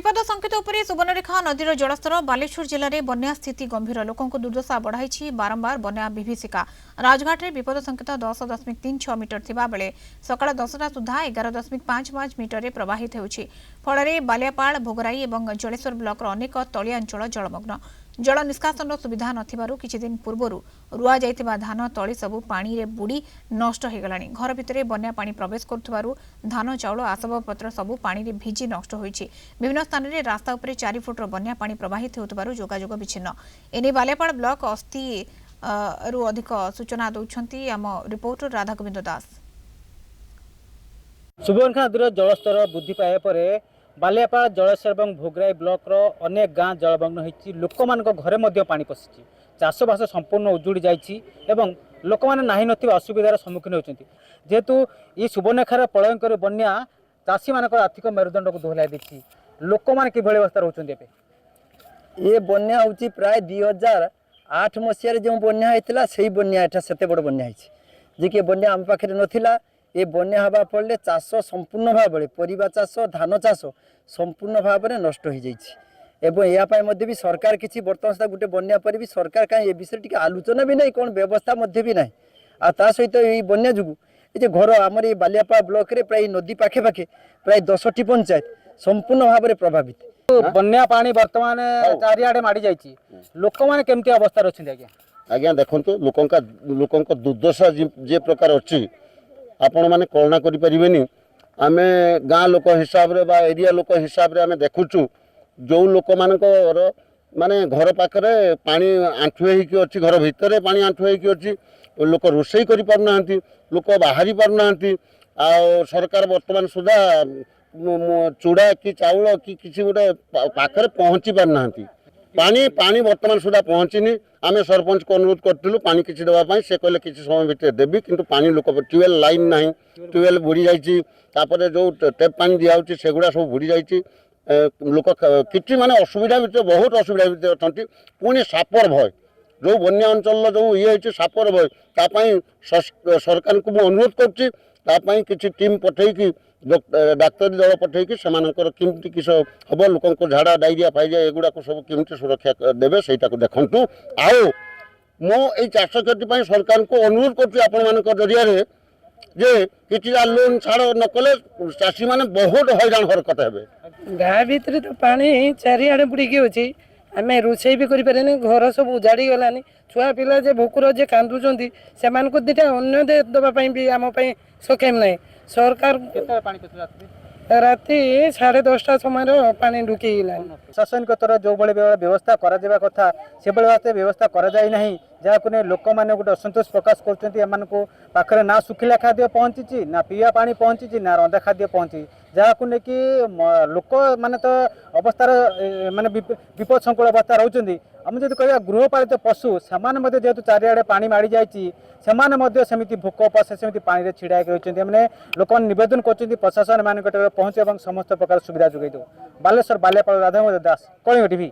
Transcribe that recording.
विपद संकेत उपरे सुवर्णरेखा नदीर जलस्तर बालेश्वर जिले में बन्या स्थिति गंभीर लोकों दुर्दशा बढ़ाई बारंबार बन्या विभीषिका राजघाट में विपद संकेत 10.36 मीटर थिबा बेले सकाळ 10टा सुधा 11.55 मीटर प्रवाहित होउछि फल बालियापाड़ भोगराई और जलेश्वर ब्लॉक अनेक तलिया अंचल जलमग्न जल निष्कासन सुविधा नथिबारु किछि दिन पूर्वरु रुआ जाइतिबा धान तଳି सबु पानी रे बुडी नष्ट हो गलानी घर भितरे बन्या पानी प्रवेश करथुबारु धान चाउल आसबाबपत्र सबु पानी रे भिजी नष्ट होइछि विभिन्न स्थान रे रास्ता उपरे 4 फुट बन्या पानी प्रवाहित होतबारु जोगाजोग विच्छिन्न एने बालेपाड़ ब्लॉक अस्ति रु अधिक सूचना दउछंती आम रिपोर्टर राधागोविंद दास। सुवर्णरेखा नदीर जलस्तर वृद्धि पाए पर बालियापाड़ जलेश्वर और भोगराई ब्लॉक अनेक गाँ जलमग्न होती लोक मान घरे पानी पशिची चाषबास संपूर्ण उजुड़ी जाइए लोक मैंने ना ना असुविधार सम्मुखीन होती जेहेतु ये सुवर्णरेखार प्रलयंकर बन्या चाषी मान आर्थिक मेरुदंड को दोहलाई देती लोक मैंने कि अवस्था रोचे ये बन्या हूँ प्राय 2008 मसीह जो बन्या होता से बन्या एटा से बड़ बन्या जी कि बन्या आम पाखे नाला ये बन्या हवा फल चाष संपूर्ण भाव परिबा चाष धान चाष संपूर्ण भाव में नष्ट हो जाइए यापाई भी सरकार किसी बर्तमान सुधा गोटे बन्या पर भी सरकार कहीं ए विषय टी आलोचना भी नहीं कौन व्यवस्था भी ना आ सहित ये बन्या जो ये घर आमर ये बालियापाड़ ब्लॉक रे प्राय नदी पाखे पाखे प्राय 10टी पंचायत संपूर्ण भाव में प्रभावित बन्या पानी वर्तमान चारिआडे माड़ी जाइए लोक मैंने केमती अवस्था अच्छे आज्ञा आज्ञा देखो लोक दुर्दशा जे प्रकार अच्छी आपण मैंने कल्पना करें आम गाँ लोक हिसाब रे बा एरिया लोक हिसाब रे आम देखुचु जो लोक माने घर पाखरे पानी आंठुए होगी अच्छी घर भितर पानी आंठुए होगी अच्छी लोक रोषे कर पारना लोक बाहरी पारना आ सरकार वर्तमान सुधा चूड़ा कि चाउल कि किसी गोटे पाखरे पहुँची पारना पानी पानी वर्तमान सुधा पहुँचीनी आम सरपंच को अनुरोध करूँ पानी किसी देवाई से कहले किसी समय भितर देवी किंतु पानी लोक ट्यूबवेल लाइन ना ट्यूबवेल बुड़ी जापर जो टेप पानी दिखाई सेगुड़ा सब बुड़ी जाइए लोक कि माने असुविधा भितर बहुत असुविधा भितर अच्छा पुणी सापर भय जो बन्या अंचल जो ये सापर भय तापाई सरकार को मुझे अनुरोध करुँच किसी टीम पठेकी डाक्तरी दल पठेकी केमती किस हम लोक झाड़ा डायरिया फाइरिया एगुड़ा सब केमती सुरक्षा देवे से देखु आओ मो ये चाष क्षति सरकार को अनुरोध कर जरिया जे कि लोन छाड़ न कले चाषी मैंने बहुत हैरान हरकत हे गाँ भितर तो पानी चारिआडे बुड़ीकी अच्छी आम रोषे भी करें घर सब उजाड़ी गलानी छुआ पिला जे भोकुर जे कांदुंट से दीटा अन्न देवाई भी आम सक्षम ना सरकार राति 10:30 समय पानी ढुकी प्रशासन तरह जो व्यवस्था करा कथा से व्यवस्था करा जहाँ लोक मैंने गोटे असंतोष प्रकाश कर ना सुखिला खाद्य पहुँची ना पीवा पानी पहुँची ना रंधा खाद्य पहुँची जहाँ को लेकिन लोक माने तो अवस्थार माने विपद संकुल अवस्था रोचे आम जब कह गृहपालित पशु से जेहेतु चारिआडे पानी माड़ी जाती सेमती भोक उपास सेमती पानी में छिड़ा रही मैंने लोक नवेदन कर प्रशासन मान पहुँचे समस्त प्रकार सुविधा जोगाई दो। बालेश्वर बालियापाड़ राधागोविंद दास, कलिंग टीवी।